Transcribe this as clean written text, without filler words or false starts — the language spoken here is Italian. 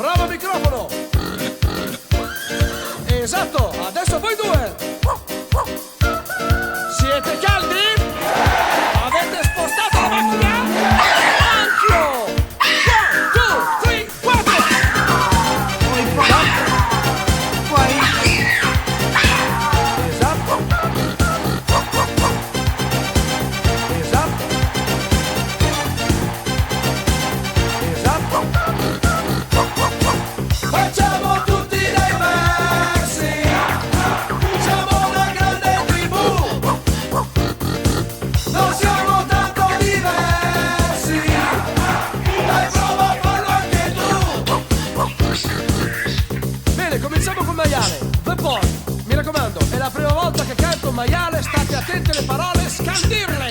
Bravo microfono. Esatto, adesso voi due. Siete caldi? Avete spostato la macchina? Anch'io. 1, 2, 3, 4. Esatto. Esatto. Esatto. Facciamo tutti dei versi. Siamo una grande tribù. Non siamo tanto diversi. Dai, prova a farlo anche tu. Bene, cominciamo col maiale. The Boy. Mi raccomando, è la prima volta che canto un maiale, state attenti alle parole, scandirle.